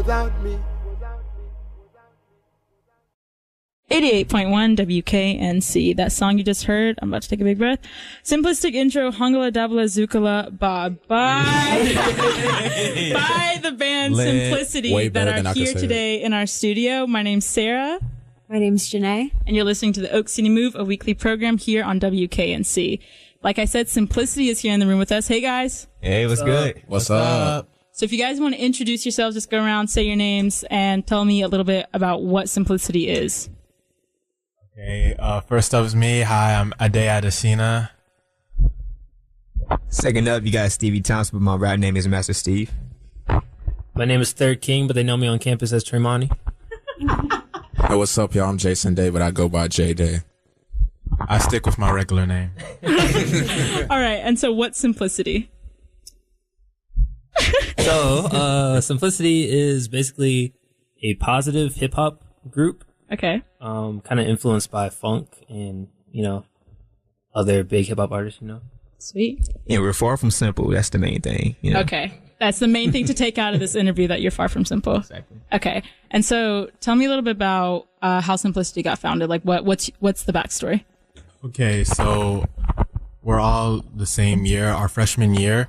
without me. 88.1 WKNC. That song you just heard, I'm about to take a big breath. Simplistic intro, Hongala Dabla Zukala Ba by the band Symplicity that are here today in our studio. My name's Sarah. My name's Janae. And you're listening to the Oak City Move, a weekly program here on WKNC. Like I said, Symplicity is here in the room with us. Hey guys. Hey, what's good? What's up? So if you guys want to introduce yourselves, just go around, say your names, and tell me a little bit about what Symplicity is. Okay, first up is me. Hi, I'm Ade Adesina. Second up, you got Stevie Thompson, but my rap name is Master Steve. My name is Third King, but they know me on campus as Tremonti. Hey, what's up, y'all? I'm Jason Day, but I go by J Day. I stick with my regular name. All right, and so what's Symplicity? So, Symplicity is basically a positive hip-hop group. Okay. Kind of influenced by funk and, other big hip-hop artists, Sweet. And we're far from simple. That's the main thing. Okay. That's the main thing to take out of this interview, that you're far from simple. Exactly. Okay. And so tell me a little bit about how Symplicity got founded. Like, what's the backstory? Okay, so we're all the same year. Our freshman year,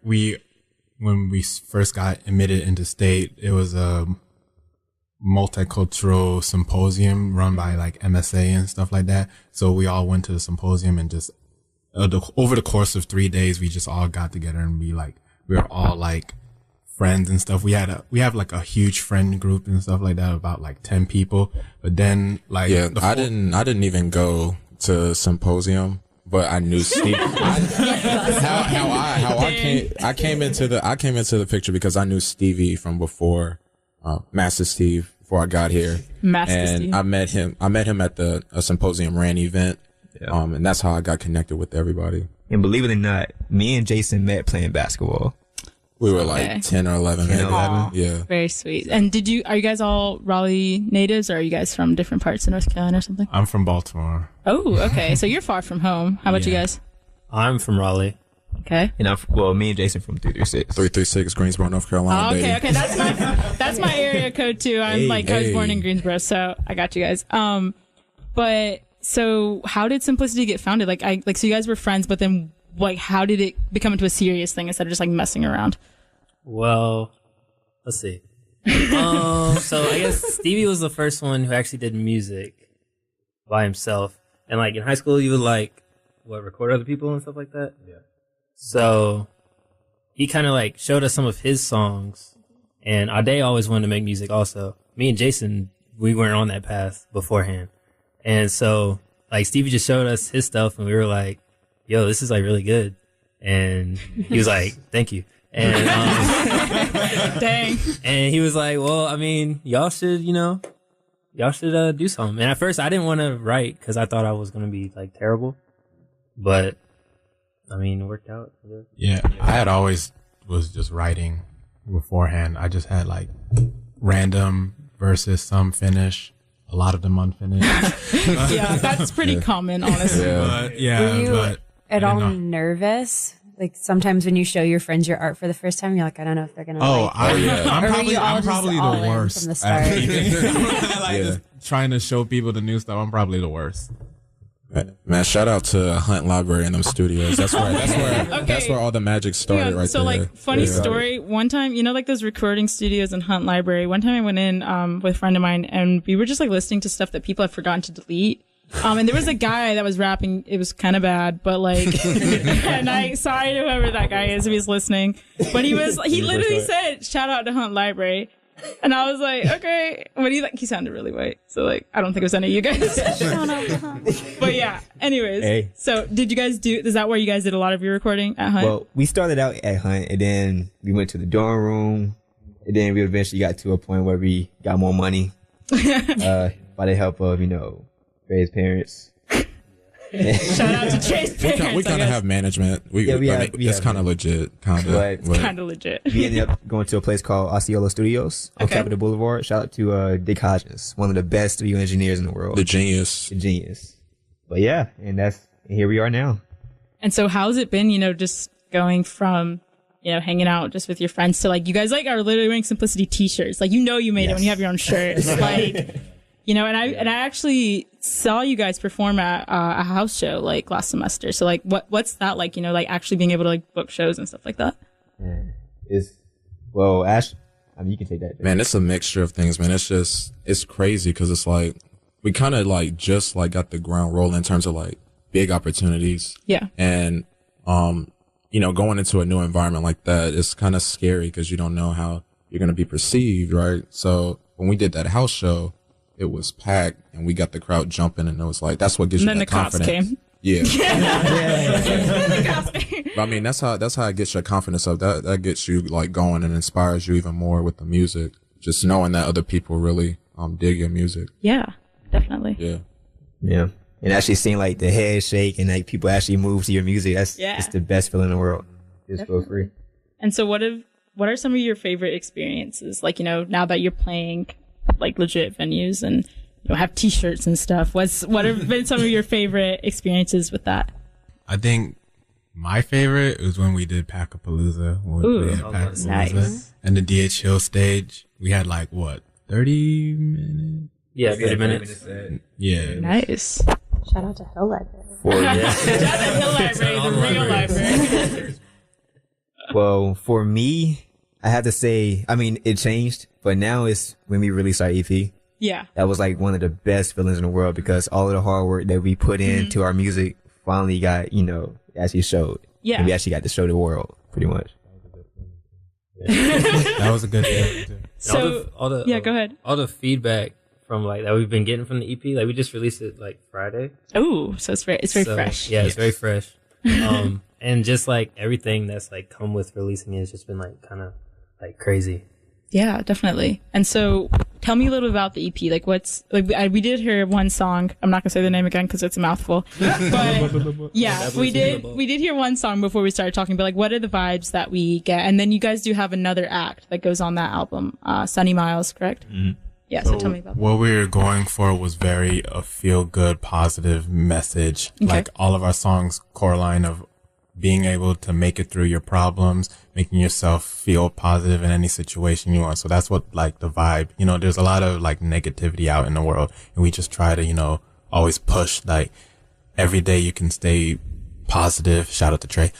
when we first got admitted into state, it was a multicultural symposium run by like MSA and stuff like that. So we all went to the symposium and just over the course of 3 days, we just all got together and we were all like friends and stuff. We have like a huge friend group and stuff like that, about like 10 people. But then I didn't even go to symposium, but I knew Steve. I came into the picture because I knew Stevie from before. Master Steve, before I got here. Steve. I met him at the Symposium Ran event. Yeah. And that's how I got connected with everybody. And believe it or not, me and Jason met playing basketball. We were like 10 or 11. 10 or 11. Yeah. Very sweet. And are you guys all Raleigh natives, or are you guys from different parts of North Carolina or something? I'm from Baltimore. Oh, okay. So you're far from home. How about you guys? I'm from Raleigh. Okay. And me and Jason from 336. 336 Greensboro, North Carolina. Oh, okay, baby. okay. That's my area code too. I was born in Greensboro, so I got you guys. But so how did Symplicity get founded? So you guys were friends, but then how did it become into a serious thing instead of just like messing around? Well, let's see. So I guess Stevie was the first one who actually did music by himself. And like in high school, you would record other people and stuff like that? Yeah. So he kind of showed us some of his songs, and Ade always wanted to make music also. Me and Jason, we weren't on that path beforehand. And so Stevie just showed us his stuff, and we were like, yo, this is really good. And he was like, thank you. And, dang. And he was like, well, I mean, y'all should do something. And at first I didn't want to write because I thought I was going to be terrible, but I mean, it worked out. Yeah, I had always was just writing beforehand. I just had random verses, some finished, a lot of them unfinished. Yeah, that's pretty common, honestly. Were you at all nervous? Sometimes when you show your friends your art for the first time, you're like, I don't know if they're gonna like it. I'm probably the worst from the start. Just trying to show people the new stuff. I'm probably the worst. Man, shout out to Hunt Library and them studios. That's where all the magic started right so there. Funny story. One time, those recording studios in Hunt Library, one time I went in with a friend of mine, and we were just listening to stuff that people had forgotten to delete. And there was a guy that was rapping. It was kind of bad, but and sorry to whoever that guy is if he's listening, but he literally said, shout out to Hunt Library. And I was like, okay. But he sounded really white. So I don't think it was any of you guys. But yeah, anyways. Hey. So is that where you guys did a lot of your recording at Hunt? Well, we started out at Hunt, and then we went to the dorm room, and then we eventually got to a point where we got more money by the help of, Trey's parents. Shout out to Trey's parents. We kind of have management. It's kind of legit. It's kind of legit. We ended up going to a place called Osceola Studios on Capitol Boulevard. Shout out to Dick Hodges, one of the best studio engineers in the world. The genius. But yeah, and here we are now. And so how's it been, just going from, hanging out just with your friends to like, you guys like are literally wearing Symplicity t-shirts. Like, you made it when you have your own shirts. Like, and I actually saw you guys perform at a house show like last semester. So like, what's that like, like actually being able to like book shows and stuff like that? Ash, I mean, you can take that. Man, it's a mixture of things, man. It's crazy because it's like, we kind of like just like got the ground rolling in terms of like big opportunities. Yeah. And, going into a new environment like that, it's kind of scary because you don't know how you're going to be perceived, right? So when we did that house show, it was packed and we got the crowd jumping, and it was like, that's what gives you that confidence. And then the cops came. Yeah. But I mean, that's how it gets your confidence up. That gets you like going and inspires you even more with the music. Just knowing that other people really dig your music. Yeah, definitely. Yeah. Yeah. And actually seeing like the head shake and like people actually move to your music, it's the best feeling in the world. Just for free. And so what are some of your favorite experiences? Like, now that you're playing like legit venues and have t-shirts and stuff, what have been some of your favorite experiences with that? I think my favorite was when we did Packapalooza. Nice. And the DH stage. We had like 30 minutes? Yeah, 30 minutes. Yeah. Nice. Shout out to Hill Library. Shout out to Hill Library, the real library. Well, for me, I have to say, I mean, it changed, but now it's when we released our EP. Yeah. That was like one of the best feelings in the world because all of the hard work that we put into our music finally got, actually showed. Yeah. And we actually got to show the world, pretty much. That was a good thing. So, go ahead. All the feedback from like that we've been getting from the EP, like we just released it like Friday. Oh, so it's very fresh. Yeah, it's very fresh. And just like everything that's like come with releasing it has just been like kind of like crazy. Yeah, definitely. And so tell me a little about the EP. Like we did hear one song. I'm not gonna say the name again because it's a mouthful. But yeah, we did hear one song before we started talking, but like what are the vibes that we get? And then you guys do have another act that goes on that album, Sunny Miles, correct? Mm-hmm. Yeah, so tell me about that. What we were going for was very a feel-good, positive message. Okay. Like all of our songs core line of being able to make it through your problems, making yourself feel positive in any situation you are. So that's what like the vibe, there's a lot of like negativity out in the world, and we just try to, always push like every day you can stay positive. Shout out to Trey.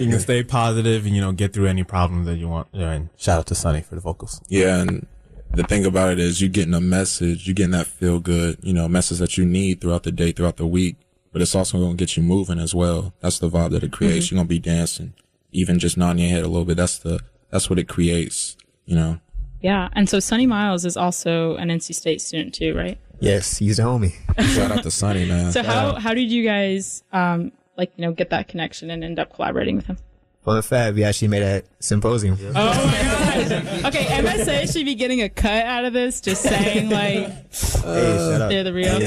You can stay positive and, get through any problems that you want. And shout out to Sunny for the vocals. Yeah. And the thing about it is you're getting a message, you're getting that feel good, message that you need throughout the day, throughout the week. But it's also going to get you moving as well. That's the vibe that it creates. You're going to be dancing, even just nodding your head a little bit. That's what it creates, Yeah. And so Sunny Miles is also an NC State student too, right? Yes, he's a homie. Shout out to Sunny, man. So how did you guys, get that connection and end up collaborating with him? Fun fact, we actually made a symposium. Oh my gosh. Okay, MSA should be getting a cut out of this, just saying like, hey, shut up. They're the real.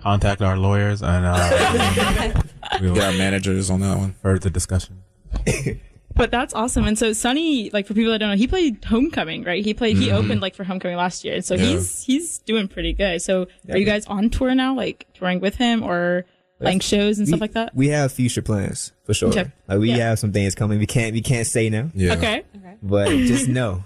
Contact our lawyers and we'll get our managers on that one. Further discussion. But that's awesome. And so Sunny, like for people that don't know, he played Homecoming, right? He opened like for Homecoming last year. And so he's doing pretty good. So are you guys on tour now, like touring with him or playing shows and stuff like that? We have future plans for sure. Okay. Like we have some things coming. We can't say now. Yeah. Okay. But just know.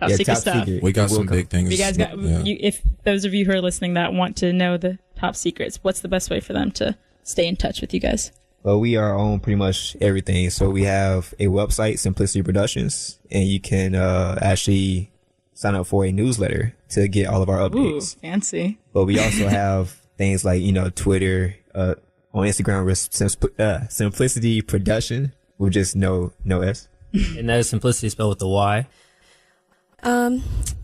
Top secret stuff. Secret. We got some big things. You guys got, if those of you who are listening that want to know the top secrets, what's the best way for them to stay in touch with you guys? Well, we are on pretty much everything. So we have a website, Symplicity Productions, and you can actually sign up for a newsletter to get all of our updates. Ooh, fancy. But we also have things like, Twitter, on Instagram, with Symplicity Production with just no S. And that is Symplicity spelled with the Y.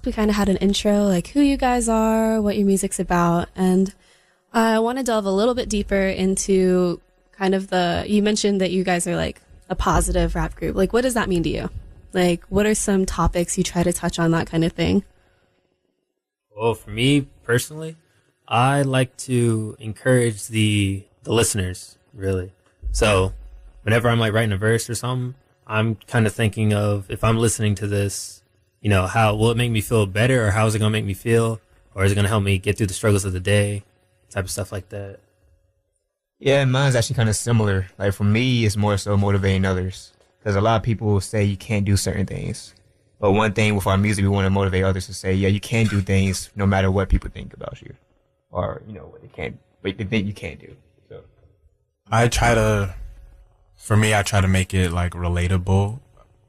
We kind of had an intro, like who you guys are, what your music's about, and I want to delve a little bit deeper into kind of you mentioned that you guys are like a positive rap group. Like, what does that mean to you? Like, what are some topics you try to touch on, that kind of thing? Well, for me personally, I like to encourage the listeners, really. So whenever I'm like writing a verse or something, I'm kind of thinking of, if I'm listening to this, how will it make me feel better, or how is it going to make me feel, or is it going to help me get through the struggles of the day, type of stuff like that. Yeah, mine's actually kind of similar. Like for me, it's more so motivating others because a lot of people say you can't do certain things. But one thing with our music, we want to motivate others to say, yeah, you can do things no matter what people think about you, or what they think you can't do. So I try to make it like relatable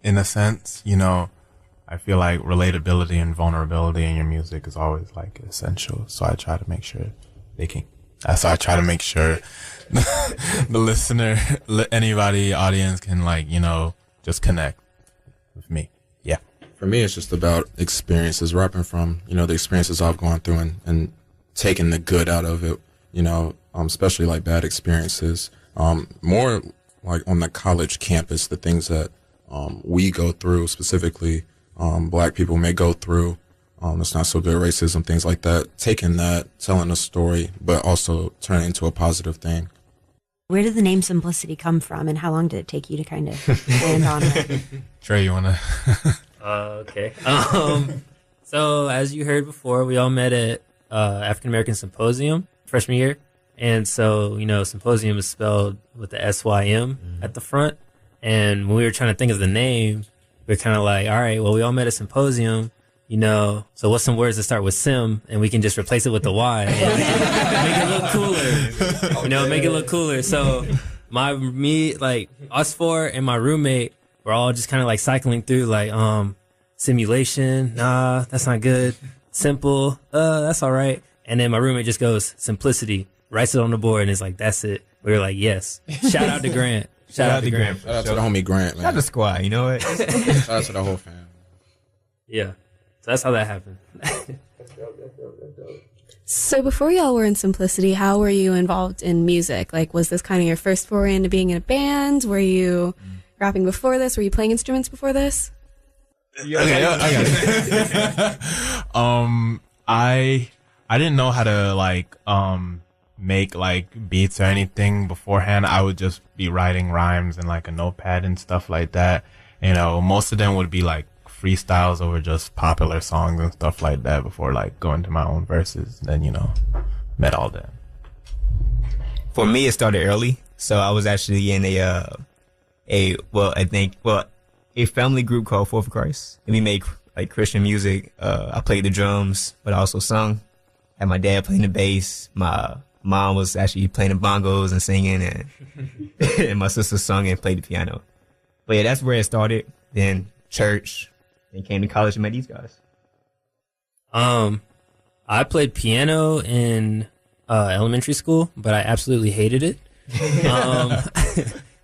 in a sense. I feel like relatability and vulnerability in your music is always like essential. So I try to make sure so I try to make sure the listener, anybody, audience can just connect with me. Yeah. For me, it's just about experiences, rapping from, the experiences I've gone through and taking the good out of it, especially like bad experiences. More like on the college campus, the things that we go through, specifically Black people may go through. It's not so good, racism, things like that. Taking that, telling a story, but also turning into a positive thing. Where did the name Symplicity come from, and how long did it take you to kind of land on it? Trey, you want to? Okay. So as you heard before, we all met at African American Symposium freshman year. And so, Symposium is spelled with the SYM at the front. And when we were trying to think of the name, we were kind of like, all right, well, we all met at Symposium. So what's some words that start with Sim, and we can just replace it with the Y and make it look cooler. Make it look cooler. So us four and my roommate were all just kind of like cycling through like, simulation. Nah, that's not good. Simple. That's all right. And then my roommate just goes, Symplicity, writes it on the board, and it's like, that's it. We were like, yes. Shout out to Grant. Shout out to Grant. Shout out to the homie Grant, man. Shout out to the squad, you know what? Shout out to the whole family. Yeah. So that's how that happened. So before y'all were in Symplicity, how were you involved in music? Like, was this kind of your first foray into being in a band? Were you rapping before this? Were you playing instruments before this? Okay, I got it. I didn't know how to make like beats or anything beforehand. I would just be writing rhymes in like a notepad and stuff like that. Most of them would be like freestyles over just popular songs and stuff like that before like going to my own verses. Then met all that. For me, it started early, so I was actually in a family group called Fourth of Christ, and we made like Christian music. I played the drums, but I also sung. Had my dad playing the bass. My mom was actually playing the bongos and singing, and and my sister sung and played the piano. But yeah, that's where it started. Then church. And came to college and met these guys. I played piano in elementary school, but I absolutely hated it.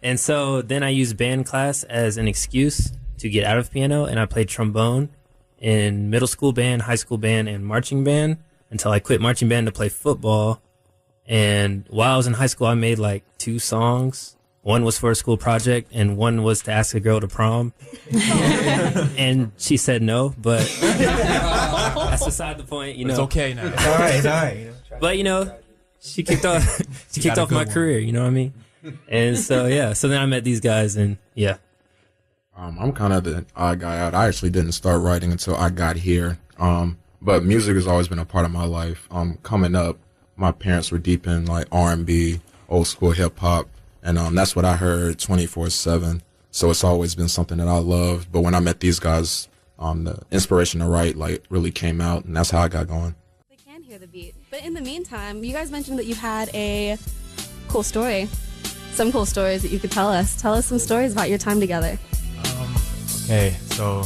And so then I used band class as an excuse to get out of piano, and I played trombone in middle school band, high school band, and marching band until I quit marching band to play football. And while I was in high school, I made like 2 songs. One was for a school project, and one was to ask a girl to prom. And she said no, but that's beside the point, It's okay now. It's all right. But, she kicked off my career, you know what I mean? And so, yeah. So then I met these guys, and yeah. I'm kind of the odd guy out. I actually didn't start writing until I got here. But music has always been a part of my life. Coming up, my parents were deep in like R&B, old school hip hop. And that's what I heard 24/7. So it's always been something that I loved. But when I met these guys, the inspiration to write like really came out, and that's how I got going. They can hear the beat. But in the meantime, you guys mentioned that you had a cool story. Some cool stories that you could tell us. Tell us some stories about your time together. Okay, so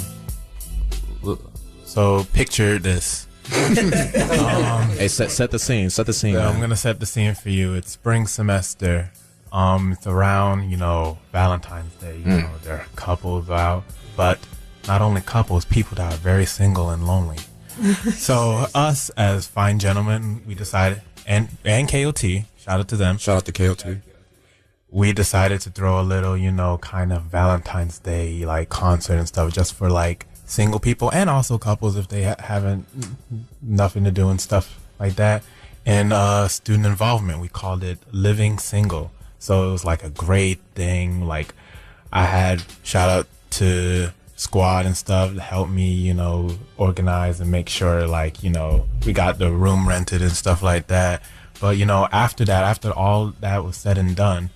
picture this. Hey, set the scene. Set the scene. So I'm gonna set the scene for you. It's spring semester. It's around, Valentine's Day. There are couples out, but not only couples, people that are very single and lonely. So us as fine gentlemen, we decided, and KOT, shout out to them. Shout out to KOT. We decided to throw a little, kind of Valentine's Day like concert and stuff just for like single people and also couples if they haven't nothing to do and stuff like that. And student involvement, we called it Living Single. So it was like a great thing. Like I had shout out to squad and stuff to help me, organize and make sure like, we got the room rented and stuff like that. But after all that was said and done,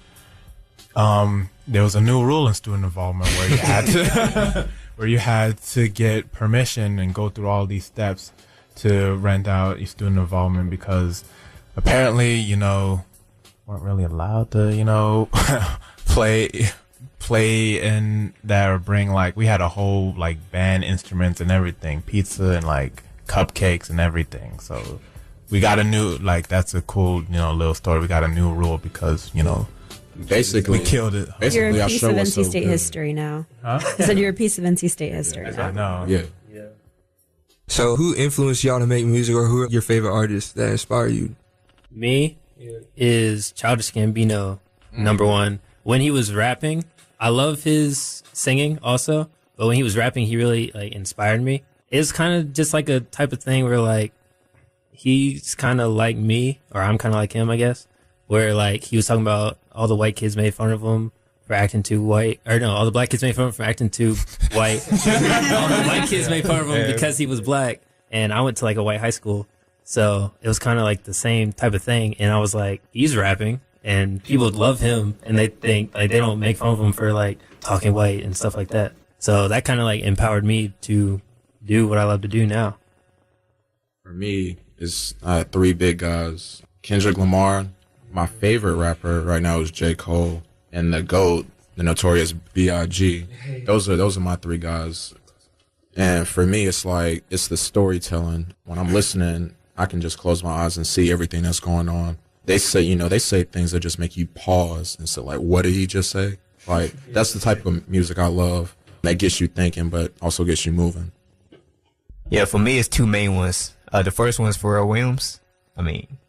there was a new rule in student involvement where you had to get permission and go through all these steps to rent out your student involvement, because apparently, weren't really allowed to, play in that, or bring, we had a whole, band instruments and everything, pizza and, cupcakes and everything. So we got a new, that's a cool, little story. We got a new rule because, basically we killed it. You're a piece of NC State history now. Huh? I said you're a piece of NC State history now. I know. Yeah. So who influenced y'all to make music, or who are your favorite artists that inspire you? Me is Childish Gambino, number one. When he was rapping, I love his singing also, but when he was rapping, he really inspired me. It's kind of just like a type of thing where he's kind of like me, or I'm kind of like him, I guess, where he was talking about all the white kids made fun of him for acting too white, or no, all the black kids made fun of him for acting too white. All the white kids made fun of him because he was black, and I went to a white high school, so it was kind of the same type of thing. And I was like, he's rapping, and people love him, and they think they don't make fun of him for talking white and stuff like that. So that kind of empowered me to do what I love to do now. For me, it's three big guys: Kendrick Lamar. My favorite rapper right now is J. Cole, and the GOAT, the Notorious B.I.G. Those are my three guys. And for me, it's the storytelling. When I'm listening, I can just close my eyes and see everything that's going on. They say things that just make you pause and say, what did he just say? That's the type of music I love. That gets you thinking, but also gets you moving. Yeah, for me, it's two main ones. The first one is Pharrell Williams.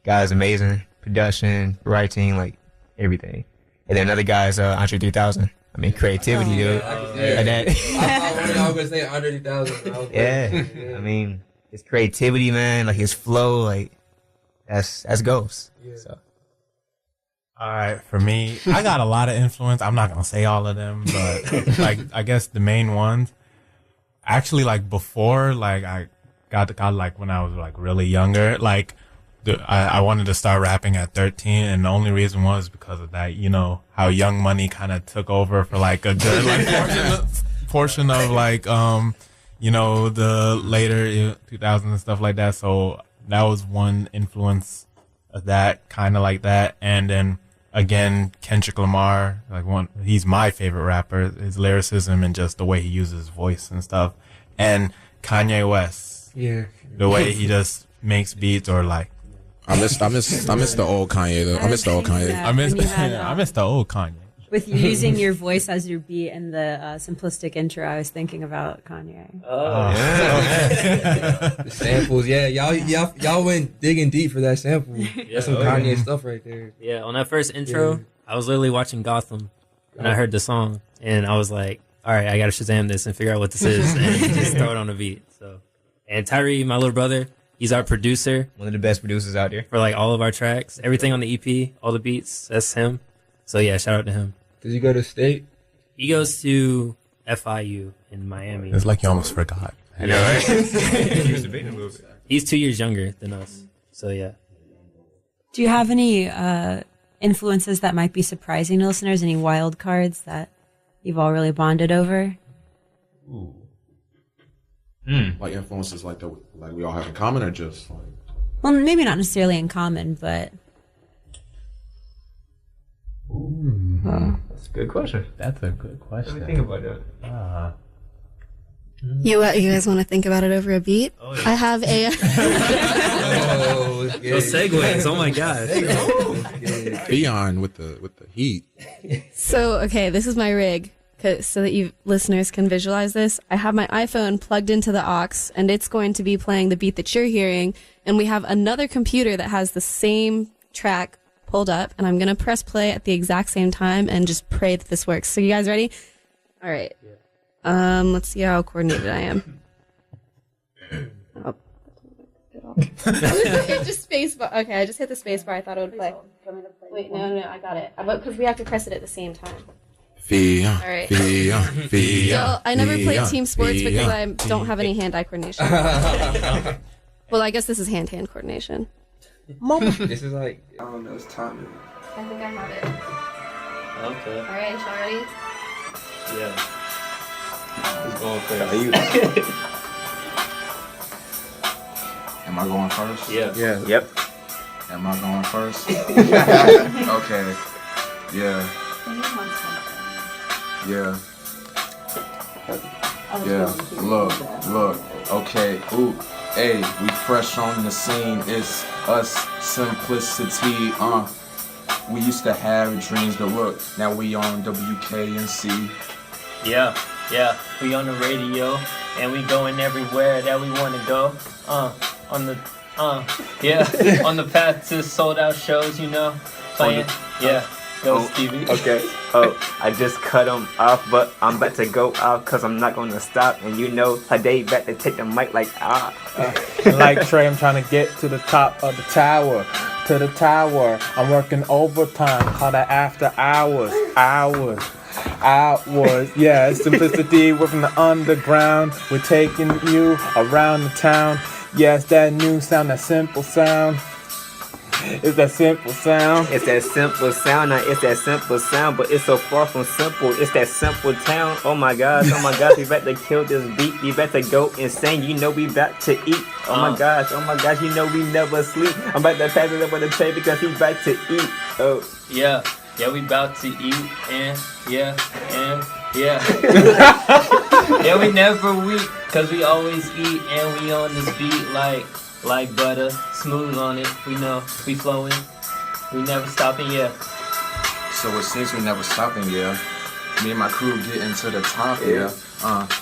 Guy's amazing. Production, writing, everything. And then another guy is Andre 3000. Creativity, dude. I was going to say Andre 3000. Yeah. His creativity, man, his flow, that's Ghost. Yeah. So. All right, for me, I got a lot of influence. I'm not going to say all of them, but I guess the main ones, actually, before, I got when I was really younger, I wanted to start rapping at 13, and the only reason was because of that, how Young Money kind of took over for a good portion of the later 2000s and stuff like that. So that was one influence of that, kind of like that. And then again, Kendrick Lamar, he's my favorite rapper, his lyricism and just the way he uses his voice and stuff. And Kanye West, the way he just makes beats, or I miss the old Kanye though. I miss the old Kanye. I miss the old Kanye. With using your voice as your beat in the simplistic intro, I was thinking about Kanye. Oh, yeah. The samples, yeah. Y'all went digging deep for that sample. That's some Kanye stuff right there. Yeah, on that first intro, I was literally watching Gotham, and I heard the song, and I was like, all right, I gotta Shazam this and figure out what this is, and just throw it on the beat. So, and Tyree, my little brother, he's our producer. One of the best producers out there. For all of our tracks. Everything on the EP, all the beats, that's him. So yeah, shout out to him. Does he go to state? He goes to FIU in Miami. It's like you almost forgot. I know, right? He's 2 years younger than us. So yeah. Do you have any influences that might be surprising to listeners? Any wild cards that you've all really bonded over? Ooh. Influences we all have in common, or just Well, maybe not necessarily in common, but that's a good question. That's a good question. Let me think about that. You guys want to think about it over a beat? Oh, yeah. I have a Those segues, oh my gosh. Beyond with the heat. So, okay, this is my rig, so that you listeners can visualize this. I have my iPhone plugged into the aux, and it's going to be playing the beat that you're hearing, and we have another computer that has the same track pulled up, and I'm going to press play at the exact same time and just pray that this works. So you guys ready? All right. Let's see how coordinated I am. Oh. It just space bar. Okay, I just hit the space bar. I thought it would play. Wait, no, I got it. Because we have to press it at the same time. All right. So I never played team sports because I don't have any hand-eye coordination. Well, I guess this is hand-hand coordination. Mama. This is like, I don't know, it's timing. I think I have it. Okay. All right, y'all ready? Yeah. Who's going first? Am I going first? Yeah. Yeah. Yep. Am I going first? Okay. Yeah. Yeah. Yeah. Look. Okay. Ooh. Hey, we fresh on the scene. It's us, Symplicity. We used to have dreams, but look, now we on WKNC. Yeah, we on the radio, and we going everywhere that we want to go. On the path to sold out shows, you know, playing. Go Stevie. Okay. I just cut them off, but I'm about to go off because I'm not going to stop. And you know, they about to take the mic like, Like Trey, I'm trying to get to the top of the tower. To the tower. I'm working overtime, call that after hours. Yeah, Symplicity, we're from the underground. We're taking you around the town. Yes, that new sound, that simple sound. It's that simple sound. It's that simple sound. Now it's that simple sound, but it's so far from simple. It's that simple town. Oh my gosh, we about to kill this beat. We about to go insane. You know we about to eat. Oh my gosh, you know we never sleep. I'm about to pass it up on the tray because he about to eat. Oh. Yeah, we about to eat, and yeah. Yeah, we never weak, cause we always eat, and we on this beat like butter, smooth on it. We know we flowing, we never stopping. Yeah. So it seems we never stopping, yeah. Me and my crew getting to the top, yeah.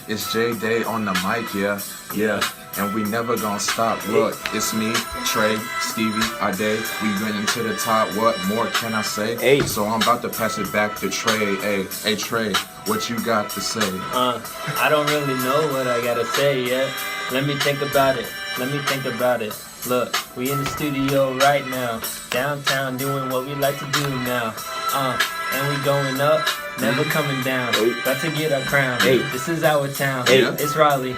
It's J Day on the mic, yeah. And we never gonna stop. Look, it's me, Trey, Stevie, Ade. We getting to the top. What more can I say? Hey. So I'm about to pass it back to Trey. Hey Trey, what you got to say? I don't really know what I gotta say yet. Let me think about it. Look, we in the studio right now, downtown doing what we like to do now. And we going up, never coming down. About to get our crown. This is our town. It's Raleigh.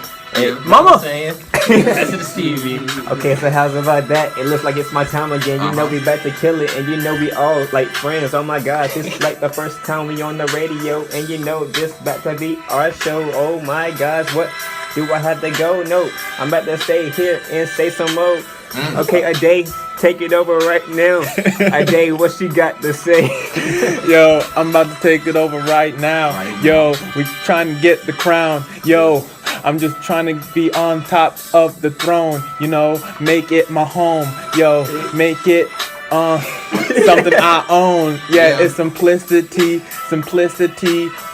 Mama! Saying? That's the Stevie. Okay, so how's about that? It looks like it's my time again. You know we about to kill it, and you know we all like friends. Oh my gosh, this is like the first time we on the radio, and you know this about to be our show. Oh my gosh, what do I have to go? No, I'm about to stay here and say some more. Okay, Ade, take it over right now. Ade, what she got to say? Yo, I'm about to take it over right now. Yo, we trying to get the crown. Yo, I'm just trying to be on top of the throne. You know, make it my home. Yo, make it something I own. Yeah, it's simplicity.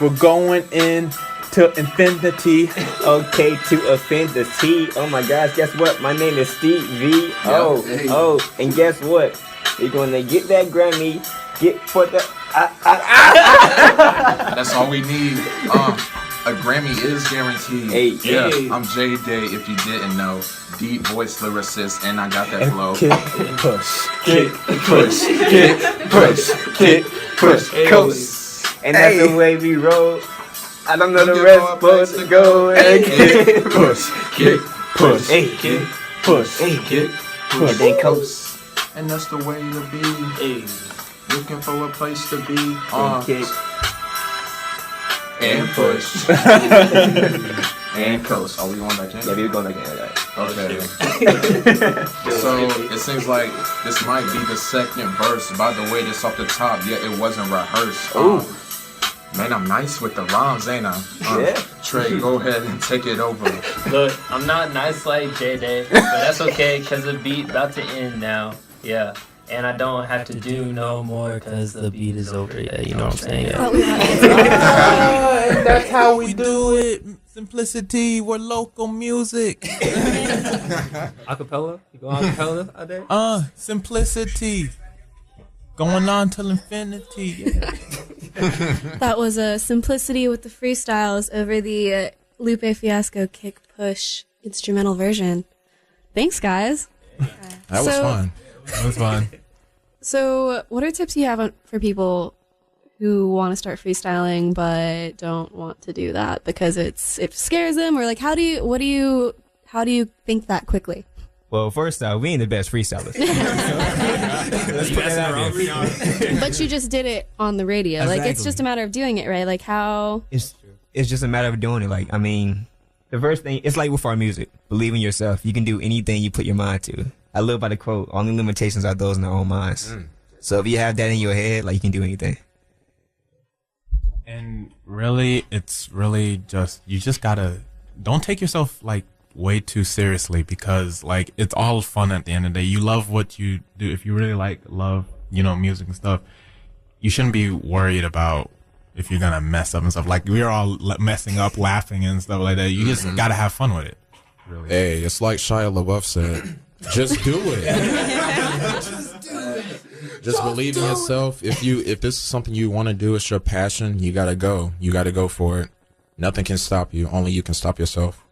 We're going in to infinity. Okay, to infinity. Oh my gosh, guess what? My name is Steve V. Oh, and guess what? You're gonna get that Grammy. Get for the. That's all we need. A Grammy is guaranteed. I'm J Day. If you didn't know, deep voice lyricist, and I got that flow. Kick, push, Coast. And that's the way we roll. I don't know the rest, but to go and kick, push, and then coast. And that's the way to be. Looking for a place to be. Kick. And push. And coast. Are we going back in? Yeah, we're going back in. Okay. So it seems like this might be the second verse. By the way, this off the top. Yeah, it wasn't rehearsed. Man, I'm nice with the rhymes, ain't I? Trey, go ahead and take it over. Look, I'm not nice like J-Day, but that's okay, cause the beat about to end now. Yeah. And I don't have to do no more cause the beat is over. Yeah, you know what I'm saying? Yeah. And that's how we do it. Symplicity, we're local music. Acapella? You go acapella out there? Simplicity. Going on till infinity. Yeah. That was a Symplicity with the freestyles over the Lupe Fiasco Kick Push instrumental version. Thanks, guys. That was fun. That was fun. So, what are tips you have for people who want to start freestyling but don't want to do that because it scares them, or like how do you think that quickly? Well, first off, we ain't the best freestylers. Let's put that out there. But you just did it on the radio. Like, it's just a matter of doing it, right? Like, how... It's just a matter of doing it. Like, I mean, the first thing, it's like with our music. Believe in yourself. You can do anything you put your mind to. I live by the quote, only limitations are those in our own minds. So if you have that in your head, like, you can do anything. And really, it's really just, you just gotta, don't take yourself like way too seriously, because like it's all fun at the end of the day. You love what you do. If you really love, you know, music and stuff, you shouldn't be worried about if you're gonna mess up and stuff. Like, we're all messing up, laughing and stuff like that. You just gotta have fun with it. Really. Hey, it's like Shia LaBeouf said, just do it. Just believe in yourself. If this is something you want to do, it's your passion, you gotta go. You gotta go for it. Nothing can stop you. Only you can stop yourself.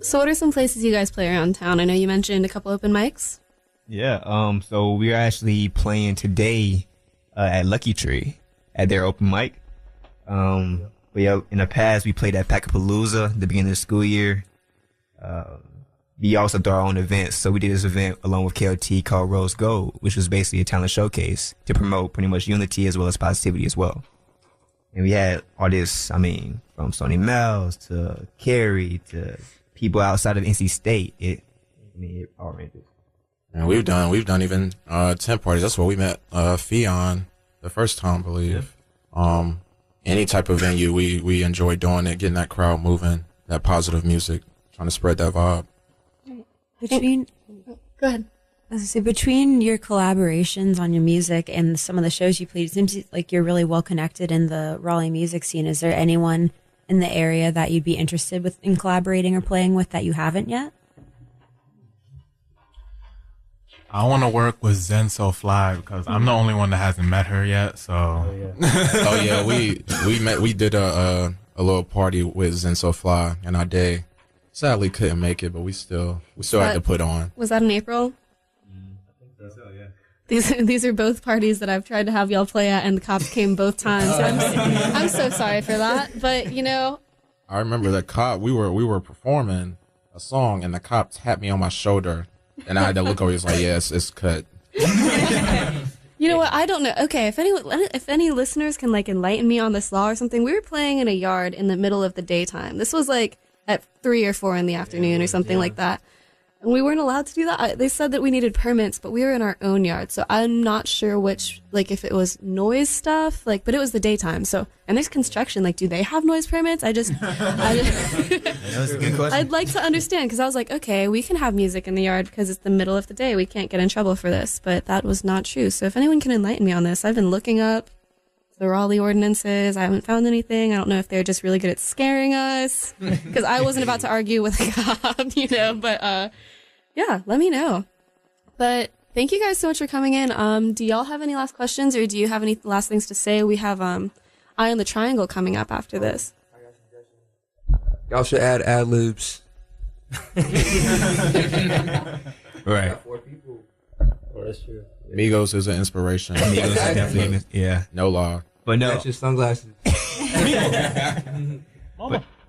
So what are some places you guys play around town? I know you mentioned a couple open mics. Yeah. So we're actually playing today at Lucky Tree at their open mic. But yeah, in the past we played at Packapalooza the beginning of the school year. We also do our own events. So we did this event along with KLT called Rose Gold, which was basically a talent showcase to promote pretty much unity as well as positivity as well. And we had artists, I mean, from Sony Mel's to Carrie to people outside of NC State. It all ranges. And we've done even tent parties. That's where we met Fionn the first time, I believe. Any type of venue, we enjoy doing it, getting that crowd moving, that positive music, trying to spread that vibe. Go ahead. I was gonna say, between your collaborations on your music and some of the shows you played, it seems like you're really well connected in the Raleigh music scene. Is there anyone in the area that you'd be interested in collaborating or playing with that you haven't yet? I want to work with Zen So Fly because I'm the only one that hasn't met her yet. So, oh yeah, we did a little party with Zen So Fly and our day. Sadly couldn't make it, but we still had to put on. Was that in April? I think so, yeah. These are both parties that I've tried to have y'all play at, and the cops came both times. So I'm so sorry for that. But you know, I remember the cop. We were performing a song, and the cop tapped me on my shoulder, and I had to look over. He was like, "Yeah, it's cut." You know what? I don't know. Okay, if any listeners can like enlighten me on this law or something, we were playing in a yard in the middle of the daytime. This was like at 3 or 4 in the afternoon or something like that. And we weren't allowed to do that. They said that we needed permits, but we were in our own yard. So I'm not sure which, like if it was noise stuff, like, but it was the daytime. So, and there's construction, like, do they have noise permits? That was a good question. I'd like to understand, because I was like, okay, we can have music in the yard because it's the middle of the day. We can't get in trouble for this, but that was not true. So if anyone can enlighten me on this, I've been looking up the Raleigh ordinances. I haven't found anything. I don't know if they're just really good at scaring us, because I wasn't about to argue with a cop, you know, but yeah, let me know. But thank you guys so much for coming in. Do y'all have any last questions, or do you have any last things to say? We have Eye on the Triangle coming up after this. Y'all should add ad-libs. Right. 4 people. Oh, that's true. Migos is an inspiration. Migos is definitely, yeah. No law. But no. Match your sunglasses.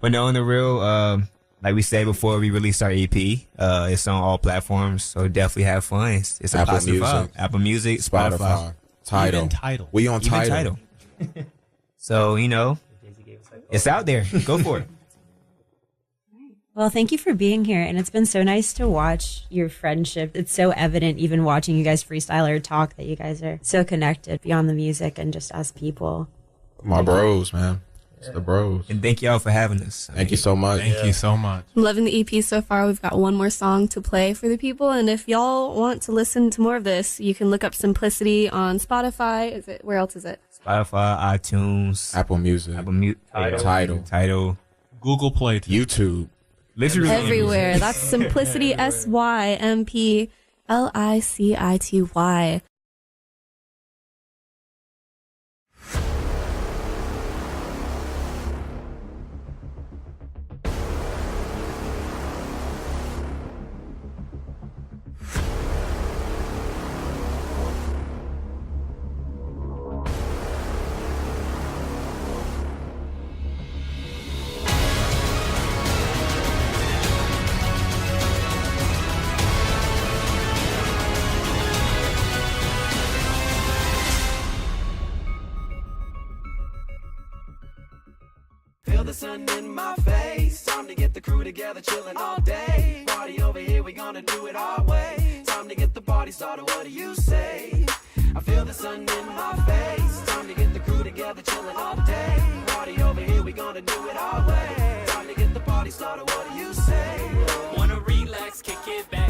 But no, in the real, like we said before, we released our EP. It's on all platforms, so definitely have fun. It's a Apple positive Music. vibe. Apple Music, Spotify. Tidal. Even Tidal. We on Even Tidal. So, you know, it's out there. Go for it. Well, thank you for being here, and it's been so nice to watch your friendship. It's so evident, even watching you guys freestyle or talk, that you guys are so connected beyond the music and just as people. My bros, man. It's the bros. And thank y'all for having us. Thank you so much. Thank you so much. I'm loving the EP so far. We've got one more song to play for the people, and if y'all want to listen to more of this, you can look up Symplicity on Spotify. Where else is it? Spotify, iTunes, Apple Music. Tidal, Google Play, YouTube. literally Everywhere. That's Symplicity, Symplicity. Feel the sun in my face. Time to get the crew together, chilling all day. Party over here, we gonna do it our way. Time to get the party started, what do you say? I feel the sun in my face. Time to get the crew together, chilling all day. Party over here, we gonna do it our way. Time to get the party started, what do you say? Wanna relax, kick it back.